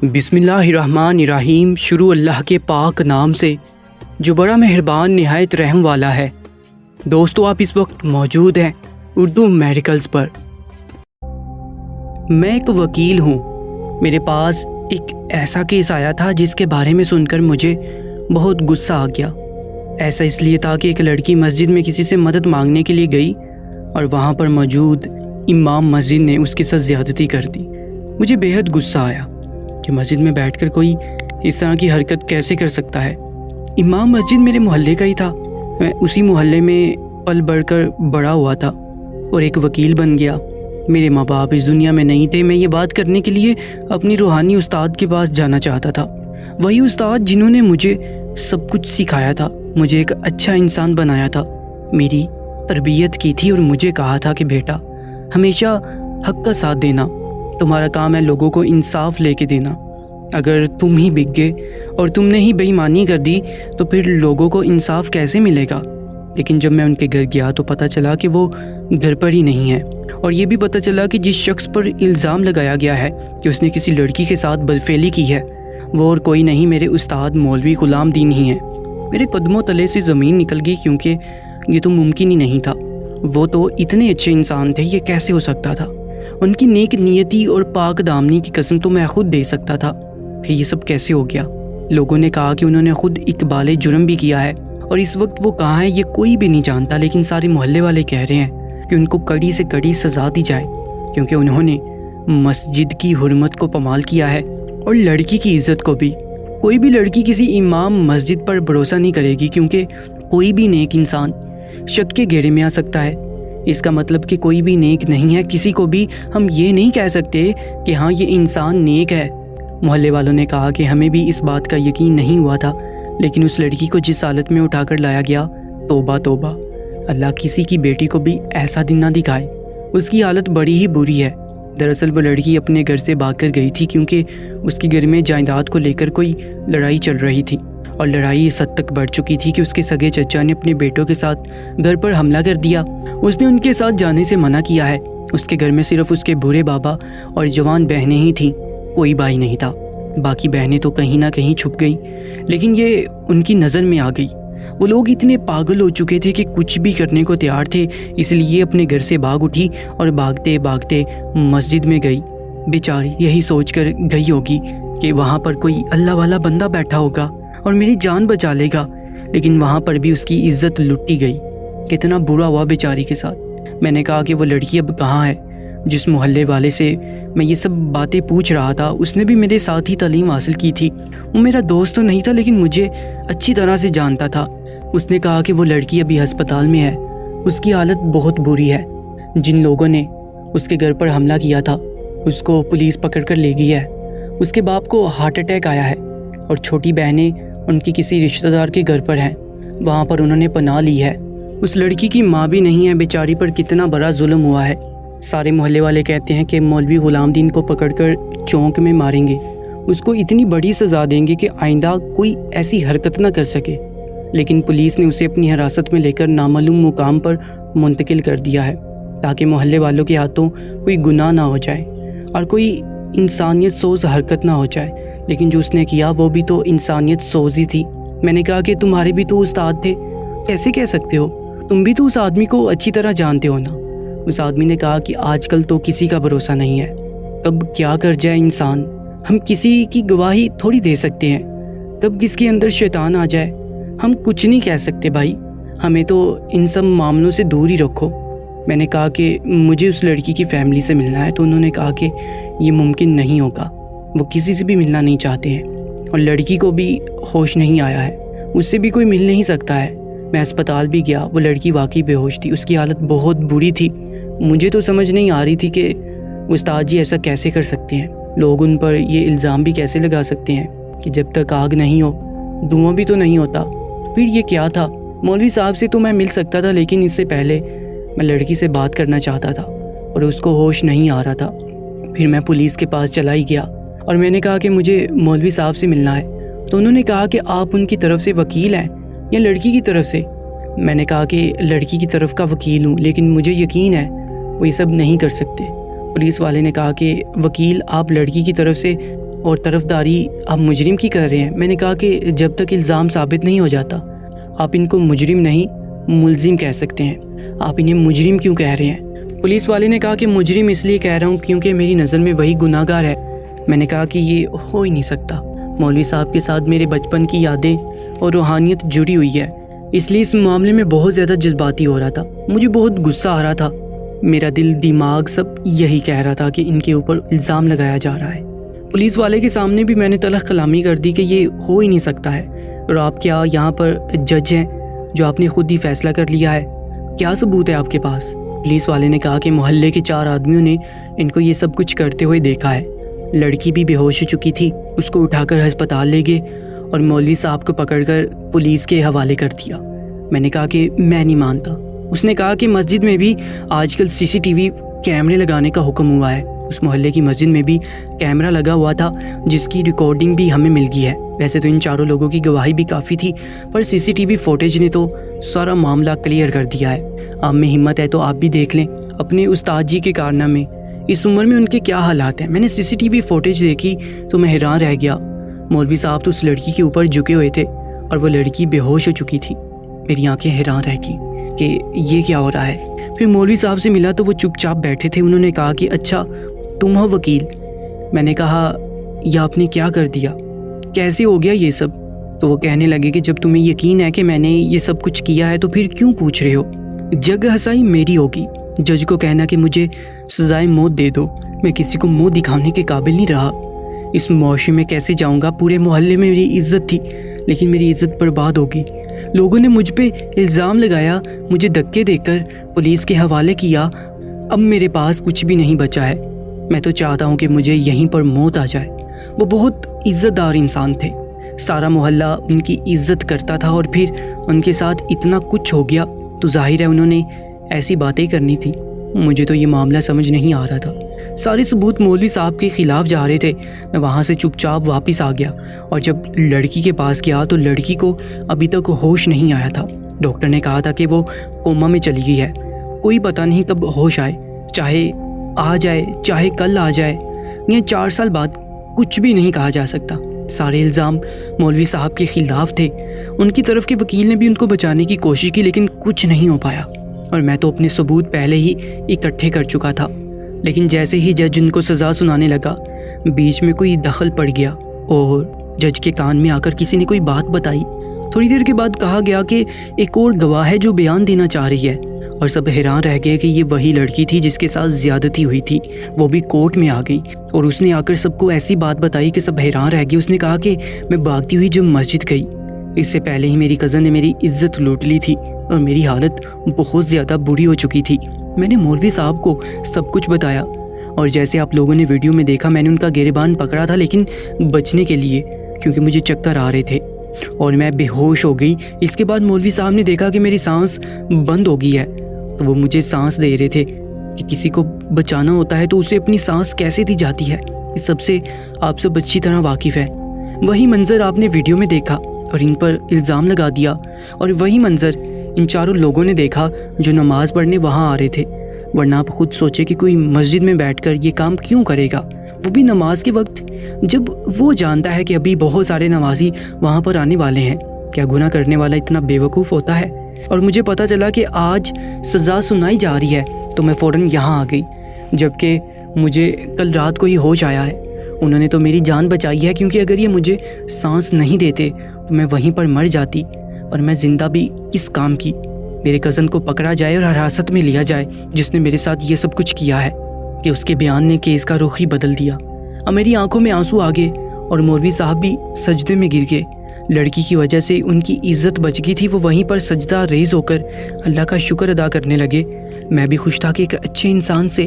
بسم اللہ الرحمن الرحیم۔ شروع اللہ کے پاک نام سے جو بڑا مہربان نہایت رحم والا ہے۔ دوستو، آپ اس وقت موجود ہیں اردو میڈیکلز پر۔ میں ایک وکیل ہوں۔ میرے پاس ایک ایسا کیس آیا تھا جس کے بارے میں سن کر مجھے بہت غصہ آ گیا۔ ایسا اس لیے تھا کہ ایک لڑکی مسجد میں کسی سے مدد مانگنے کے لیے گئی اور وہاں پر موجود امام مسجد نے اس کے ساتھ زیادتی کر دی۔ مجھے بے حد غصہ آیا کہ مسجد میں بیٹھ کر کوئی اس طرح کی حرکت کیسے کر سکتا ہے۔ امام مسجد میرے محلے کا ہی تھا۔ میں اسی محلے میں پل بڑھ کر بڑا ہوا تھا اور ایک وکیل بن گیا۔ میرے ماں باپ اس دنیا میں نہیں تھے۔ میں یہ بات کرنے کے لیے اپنی روحانی استاد کے پاس جانا چاہتا تھا، وہی استاد جنہوں نے مجھے سب کچھ سکھایا تھا، مجھے ایک اچھا انسان بنایا تھا، میری تربیت کی تھی اور مجھے کہا تھا کہ بیٹا ہمیشہ حق کا ساتھ دینا، تمہارا کام ہے لوگوں کو انصاف لے کے دینا۔ اگر تم ہی بک گئے اور تم نے ہی بے ایمانی کر دی تو پھر لوگوں کو انصاف کیسے ملے گا؟ لیکن جب میں ان کے گھر گیا تو پتہ چلا کہ وہ گھر پر ہی نہیں ہے، اور یہ بھی پتہ چلا کہ جس شخص پر الزام لگایا گیا ہے کہ اس نے کسی لڑکی کے ساتھ بدفعلی کی ہے، وہ اور کوئی نہیں، میرے استاد مولوی غلام دین ہی ہیں۔ میرے قدموں تلے سے زمین نکل گئی، کیونکہ یہ تو ممکن ہی نہیں تھا۔ وہ تو اتنے اچھے انسان تھے، یہ کیسے ہو سکتا تھا؟ ان کی نیک نیتی اور پاک دامنی کی قسم تو میں خود دے سکتا تھا، پھر یہ سب کیسے ہو گیا؟ لوگوں نے کہا کہ انہوں نے خود اقبال جرم بھی کیا ہے، اور اس وقت وہ کہاں ہے یہ کوئی بھی نہیں جانتا، لیکن سارے محلے والے کہہ رہے ہیں کہ ان کو کڑی سے کڑی سزا دی جائے، کیونکہ انہوں نے مسجد کی حرمت کو پامال کیا ہے اور لڑکی کی عزت کو بھی۔ کوئی بھی لڑکی کسی امام مسجد پر بھروسہ نہیں کرے گی، کیونکہ کوئی بھی نیک انسان شک کے گھیرے میں آ سکتا ہے۔ اس کا مطلب کہ کوئی بھی نیک نہیں ہے، کسی کو بھی ہم یہ نہیں کہہ سکتے کہ ہاں یہ انسان نیک ہے۔ محلے والوں نے کہا کہ ہمیں بھی اس بات کا یقین نہیں ہوا تھا، لیکن اس لڑکی کو جس حالت میں اٹھا کر لایا گیا، توبہ توبہ، اللہ کسی کی بیٹی کو بھی ایسا دن نہ دکھائے۔ اس کی حالت بڑی ہی بری ہے۔ دراصل وہ لڑکی اپنے گھر سے بھاگ کر گئی تھی، کیونکہ اس کے گھر میں جائیداد کو لے کر کوئی لڑائی چل رہی تھی، اور لڑائی اس حد تک بڑھ چکی تھی کہ اس کے سگے چچا نے اپنے بیٹوں کے ساتھ گھر پر حملہ کر دیا۔ اس نے ان کے ساتھ جانے سے منع کیا ہے۔ اس کے گھر میں صرف اس کے بوڑھے بابا اور جوان بہنیں ہی تھیں، کوئی بھائی نہیں تھا۔ باقی بہنیں تو کہیں نہ کہیں چھپ گئیں، لیکن یہ ان کی نظر میں آ گئی۔ وہ لوگ اتنے پاگل ہو چکے تھے کہ کچھ بھی کرنے کو تیار تھے، اس لیے اپنے گھر سے بھاگ اٹھی اور بھاگتے بھاگتے مسجد میں گئی۔ بیچاری یہی سوچ کر گئی ہوگی کہ وہاں پر کوئی اللہ والا بندہ بیٹھا ہوگا اور میری جان بچا لے گا، لیکن وہاں پر بھی اس کی عزت لٹی گئی۔ کتنا برا ہوا بیچاری کے ساتھ۔ میں نے کہا کہ وہ لڑکی اب کہاں ہے؟ جس محلے والے سے میں یہ سب باتیں پوچھ رہا تھا، اس نے بھی میرے ساتھ ہی تعلیم حاصل کی تھی۔ وہ میرا دوست تو نہیں تھا، لیکن مجھے اچھی طرح سے جانتا تھا۔ اس نے کہا کہ وہ لڑکی ابھی ہسپتال میں ہے، اس کی حالت بہت بری ہے۔ جن لوگوں نے اس کے گھر پر حملہ کیا تھا اس کو پولیس پکڑ کر لے گئی ہے۔ اس کے باپ کو ہارٹ اٹیک آیا ہے، اور چھوٹی بہنیں ان کی کسی رشتہ دار کے گھر پر ہیں، وہاں پر انہوں نے پناہ لی ہے۔ اس لڑکی کی ماں بھی نہیں ہے۔ بیچاری پر کتنا بڑا ظلم ہوا ہے۔ سارے محلے والے کہتے ہیں کہ مولوی غلام دین کو پکڑ کر چونک میں ماریں گے، اس کو اتنی بڑی سزا دیں گے کہ آئندہ کوئی ایسی حرکت نہ کر سکے، لیکن پولیس نے اسے اپنی حراست میں لے کر نامعلوم مقام پر منتقل کر دیا ہے، تاکہ محلے والوں کے ہاتھوں کوئی گناہ نہ ہو جائے اور کوئی انسانیت سوز حرکت نہ ہو جائے۔ لیکن جو اس نے کیا وہ بھی تو انسانیت سوز ہی تھی۔ میں نے کہا کہ تمہارے بھی تو استاد تھے، کیسے کہہ سکتے ہو؟ تم بھی تو اس آدمی کو اچھی طرح جانتے ہو نا۔ اس آدمی نے کہا کہ آج کل تو کسی کا بھروسہ نہیں ہے، کب کیا کر جائے انسان، ہم کسی کی گواہی تھوڑی دے سکتے ہیں، کب کس کے اندر شیطان آ جائے، ہم کچھ نہیں کہہ سکتے بھائی، ہمیں تو ان سب معاملوں سے دور ہی رکھو۔ میں نے کہا کہ مجھے اس لڑکی کی فیملی سے ملنا ہے، تو انہوں نے کہا کہ یہ ممکن نہیں ہوگا، وہ کسی سے بھی ملنا نہیں چاہتے ہیں، اور لڑکی کو بھی ہوش نہیں آیا ہے، اس سے بھی کوئی مل نہیں سکتا ہے۔ میں اسپتال بھی گیا، وہ لڑکی واقعی بے ہوش تھی، اس کی حالت بہت بری تھی۔ مجھے تو سمجھ نہیں آ رہی تھی کہ استاد جی ایسا کیسے کر سکتے ہیں، لوگ ان پر یہ الزام بھی کیسے لگا سکتے ہیں کہ جب تک آگ نہیں ہو دھواں بھی تو نہیں ہوتا۔ پھر یہ کیا تھا؟ مولوی صاحب سے تو میں مل سکتا تھا، لیکن اس سے پہلے میں لڑکی سے بات کرنا چاہتا تھا اور اس کو ہوش نہیں آ رہا تھا۔ پھر میں پولیس کے پاس چلا ہی گیا اور میں نے کہا کہ مجھے مولوی صاحب سے ملنا ہے، تو انہوں نے کہا کہ آپ ان کی طرف سے وکیل ہیں یا لڑکی کی طرف سے؟ میں نے کہا کہ لڑکی کی طرف کا وکیل ہوں، لیکن مجھے یقین ہے وہ یہ سب نہیں کر سکتے۔ پولیس والے نے کہا کہ وکیل آپ لڑکی کی طرف سے اور طرفداری آپ مجرم کی کر رہے ہیں۔ میں نے کہا کہ جب تک الزام ثابت نہیں ہو جاتا آپ ان کو مجرم نہیں ملزم کہہ سکتے ہیں، آپ انہیں مجرم کیوں کہہ رہے ہیں؟ پولیس والے نے کہا کہ مجرم اس لیے کہہ رہا ہوں کیونکہ میری نظر میں وہی گناہ گار ہے۔ میں نے کہا کہ یہ ہو ہی نہیں سکتا، مولوی صاحب کے ساتھ میرے بچپن کی یادیں اور روحانیت جڑی ہوئی ہے، اس لیے اس معاملے میں بہت زیادہ جذباتی ہو رہا تھا، مجھے بہت غصہ آ رہا تھا، میرا دل دماغ سب یہی کہہ رہا تھا کہ ان کے اوپر الزام لگایا جا رہا ہے۔ پولیس والے کے سامنے بھی میں نے تلخ کلامی کر دی کہ یہ ہو ہی نہیں سکتا ہے، اور آپ کیا یہاں پر جج ہیں جو آپ نے خود ہی فیصلہ کر لیا ہے؟ کیا ثبوت ہے آپ کے پاس؟ پولیس والے نے کہا کہ محلے کے 4 آدمیوں نے ان کو یہ سب کچھ کرتے ہوئے دیکھا ہے، لڑکی بھی بے ہوش ہو چکی تھی، اس کو اٹھا کر ہسپتال لے گئے اور مولوی صاحب کو پکڑ کر پولیس کے حوالے کر دیا۔ میں نے کہا کہ میں نہیں مانتا۔ اس نے کہا کہ مسجد میں بھی آج کل CCTV کیمرے لگانے کا حکم ہوا ہے، اس محلے کی مسجد میں بھی کیمرہ لگا ہوا تھا جس کی ریکارڈنگ بھی ہمیں مل گئی ہے۔ ویسے تو ان 4 لوگوں کی گواہی بھی کافی تھی، پر CCTV فوٹیج نے تو سارا معاملہ کلیئر کر دیا ہے۔ آپ میں ہمت ہے تو آپ بھی دیکھ لیں اپنے استاد جی کے کارنامے، اس عمر میں ان کے کیا حالات ہیں۔ میں نے CCTV فوٹیج دیکھی تو میں حیران رہ گیا، مولوی صاحب تو اس لڑکی کے اوپر جھکے ہوئے تھے اور وہ لڑکی بے ہوش ہو چکی تھی۔ میری آنکھیں حیران رہ گئی کہ یہ کیا ہو رہا ہے۔ پھر مولوی صاحب سے ملا تو وہ چپ چاپ بیٹھے تھے، انہوں نے کہا کہ اچھا تم ہو وکیل؟ میں نے کہا یہ آپ نے کیا کر دیا، کیسے ہو گیا یہ سب؟ تو وہ کہنے لگے کہ جب تمہیں یقین ہے کہ میں نے یہ سب کچھ کیا ہے تو پھر کیوں پوچھ رہے ہو؟ جگ ہسائی میری ہوگی، جج کو کہنا کہ مجھے سزائے موت دے دو، میں کسی کو منہ دکھانے کے قابل نہیں رہا، اس معاشرے میں کیسے جاؤں گا؟ پورے محلے میں میری عزت تھی لیکن میری عزت برباد ہو گئی، لوگوں نے مجھ پہ الزام لگایا، مجھے دھکے دے کر پولیس کے حوالے کیا، اب میرے پاس کچھ بھی نہیں بچا ہے، میں تو چاہتا ہوں کہ مجھے یہیں پر موت آ جائے۔ وہ بہت عزت دار انسان تھے، سارا محلہ ان کی عزت کرتا تھا، اور پھر ان کے ساتھ اتنا کچھ ہو گیا تو ظاہر ہے انہوں نے ایسی باتیں کرنی تھی۔ مجھے تو یہ معاملہ سمجھ نہیں آ رہا تھا، سارے ثبوت مولوی صاحب کے خلاف جا رہے تھے۔ میں وہاں سے چپ چاپ واپس آ گیا اور جب لڑکی کے پاس گیا تو لڑکی کو ابھی تک ہوش نہیں آیا تھا، ڈاکٹر نے کہا تھا کہ وہ کوما میں چلی گئی ہے، کوئی پتہ نہیں کب ہوش آئے، چاہے آ جائے چاہے کل آ جائے یا 4 سال بعد، کچھ بھی نہیں کہا جا سکتا۔ سارے الزام مولوی صاحب کے خلاف تھے، ان کی طرف کے وکیل نے بھی ان کو بچانے کی کوشش کی لیکن کچھ نہیں ہو پایا، اور میں تو اپنے ثبوت پہلے ہی اکٹھے کر چکا تھا۔ لیکن جیسے ہی جج ان کو سزا سنانے لگا بیچ میں کوئی دخل پڑ گیا اور جج کے کان میں آ کر کسی نے کوئی بات بتائی۔ تھوڑی دیر کے بعد کہا گیا کہ ایک اور گواہ ہے جو بیان دینا چاہ رہی ہے، اور سب حیران رہ گئے کہ یہ وہی لڑکی تھی جس کے ساتھ زیادتی ہوئی تھی، وہ بھی کورٹ میں آ گئی اور اس نے آ کر سب کو ایسی بات بتائی کہ سب حیران رہ گئے۔ اس نے کہا کہ میں بھاگتی ہوئی جو مسجد گئی، اس سے پہلے ہی میری کزن نے میری عزت لوٹ لی تھی اور میری حالت بہت زیادہ بری ہو چکی تھی۔ میں نے مولوی صاحب کو سب کچھ بتایا، اور جیسے آپ لوگوں نے ویڈیو میں دیکھا میں نے ان کا گریبان پکڑا تھا لیکن بچنے کے لیے، کیونکہ مجھے چکر آ رہے تھے اور میں بے ہوش ہو گئی۔ اس کے بعد مولوی صاحب نے دیکھا کہ میری سانس بند ہو گئی ہے تو وہ مجھے سانس دے رہے تھے کہ کسی کو بچانا ہوتا ہے تو اسے اپنی سانس کیسے دی جاتی ہے، اس سب سے آپ سب اچھی طرح واقف ہیں۔ وہی منظر آپ نے ویڈیو میں دیکھا اور ان پر الزام لگا دیا، اور وہی منظر ان 4 لوگوں نے دیکھا جو نماز پڑھنے وہاں آ رہے تھے، ورنہ آپ خود سوچے کہ کوئی مسجد میں بیٹھ کر یہ کام کیوں کرے گا، وہ بھی نماز کے وقت، جب وہ جانتا ہے کہ ابھی بہت سارے نمازی وہاں پر آنے والے ہیں۔ کیا گناہ کرنے والا اتنا بے وقوف ہوتا ہے؟ اور مجھے پتہ چلا کہ آج سزا سنائی جا رہی ہے تو میں فوراً یہاں آ گئی، جبکہ مجھے کل رات کو ہی ہوش آیا ہے۔ انہوں نے تو میری جان بچائی ہے، کیونکہ اگر یہ مجھے سانس نہیں دیتے تو میں وہیں پر مر جاتی، اور میں زندہ بھی کس کام کی؟ میرے کزن کو پکڑا جائے اور حراست میں لیا جائے جس نے میرے ساتھ یہ سب کچھ کیا ہے، کہ اس کے بیان نے کیس کا رخ ہی بدل دیا۔ اب میری آنکھوں میں آنسو آ گئے اور مولوی صاحب بھی سجدے میں گر گئے۔ لڑکی کی وجہ سے ان کی عزت بچ گئی تھی، وہ وہیں پر سجدہ ریز ہو کر اللہ کا شکر ادا کرنے لگے۔ میں بھی خوش تھا کہ ایک اچھے انسان سے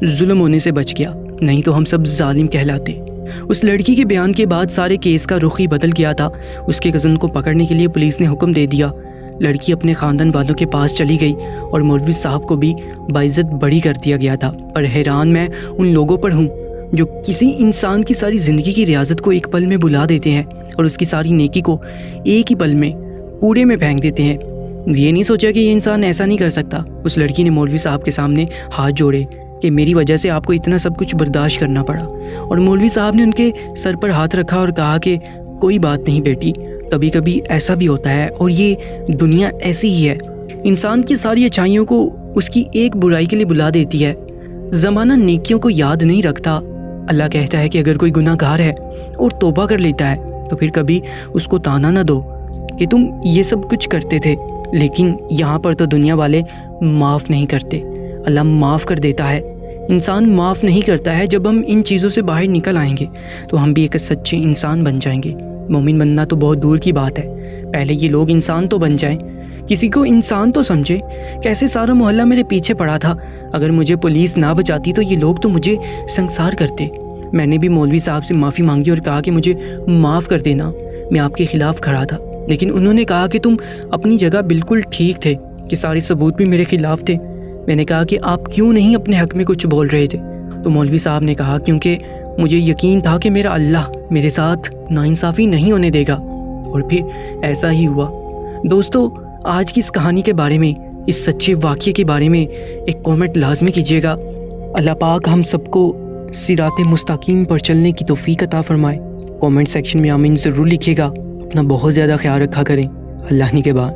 ظلم ہونے سے بچ گیا، نہیں تو ہم سب ظالم کہلاتے۔ اس لڑکی کے بیان کے بعد سارے کیس کا رخ ہی بدل گیا تھا۔ اس کے کزن کو پکڑنے کے لیے پولیس نے حکم دے دیا۔ لڑکی اپنے خاندان والوں کے پاس چلی گئی اور مولوی صاحب کو بھی باعزت بری کر دیا گیا تھا۔ پر حیران میں ان لوگوں پر ہوں جو کسی انسان کی ساری زندگی کی ریاضت کو ایک پل میں بھلا دیتے ہیں اور اس کی ساری نیکی کو ایک ہی پل میں کوڑے میں پھینک دیتے ہیں۔ یہ نہیں سوچا کہ یہ انسان ایسا نہیں کر سکتا۔ اس لڑکی نے مولوی صاحب کے سامنے ہاتھ جوڑے، کہ میری وجہ سے آپ کو اتنا سب کچھ برداشت کرنا پڑا۔ اور مولوی صاحب نے ان کے سر پر ہاتھ رکھا اور کہا کہ کوئی بات نہیں بیٹی، کبھی کبھی ایسا بھی ہوتا ہے، اور یہ دنیا ایسی ہی ہے، انسان کی ساری اچھائیوں کو اس کی ایک برائی کے لیے بلا دیتی ہے۔ زمانہ نیکیوں کو یاد نہیں رکھتا۔ اللہ کہتا ہے کہ اگر کوئی گناہ گار ہے اور توبہ کر لیتا ہے تو پھر کبھی اس کو تانا نہ دو کہ تم یہ سب کچھ کرتے تھے۔ لیکن یہاں پر تو دنیا والے معاف نہیں کرتے۔ اللہ معاف کر دیتا ہے، انسان معاف نہیں کرتا ہے۔ جب ہم ان چیزوں سے باہر نکل آئیں گے تو ہم بھی ایک سچے انسان بن جائیں گے۔ مومن بننا تو بہت دور کی بات ہے، پہلے یہ لوگ انسان تو بن جائیں، کسی کو انسان تو سمجھے۔ کیسے سارا محلہ میرے پیچھے پڑا تھا، اگر مجھے پولیس نہ بچاتی تو یہ لوگ تو مجھے سنسار کرتے۔ میں نے بھی مولوی صاحب سے معافی مانگی اور کہا کہ مجھے معاف کر دینا، میں آپ کے خلاف کھڑا تھا، لیکن انہوں نے کہا کہ تم اپنی جگہ بالکل ٹھیک تھے، کہ سارے ثبوت بھی میرے خلاف تھے۔ میں نے کہا کہ آپ کیوں نہیں اپنے حق میں کچھ بول رہے تھے؟ تو مولوی صاحب نے کہا کیونکہ مجھے یقین تھا کہ میرا اللہ میرے ساتھ ناانصافی نہیں ہونے دے گا، اور پھر ایسا ہی ہوا۔ دوستو، آج کی اس کہانی کے بارے میں، اس سچے واقعے کے بارے میں ایک کامنٹ لازمی کیجیے گا۔ اللہ پاک ہم سب کو صراط مستقیم پر چلنے کی توفیق عطا فرمائے۔ کامنٹ سیکشن میں آمین ضرور لکھیے گا۔ اپنا بہت زیادہ خیال رکھا کریں۔ اللہ نے کے بعد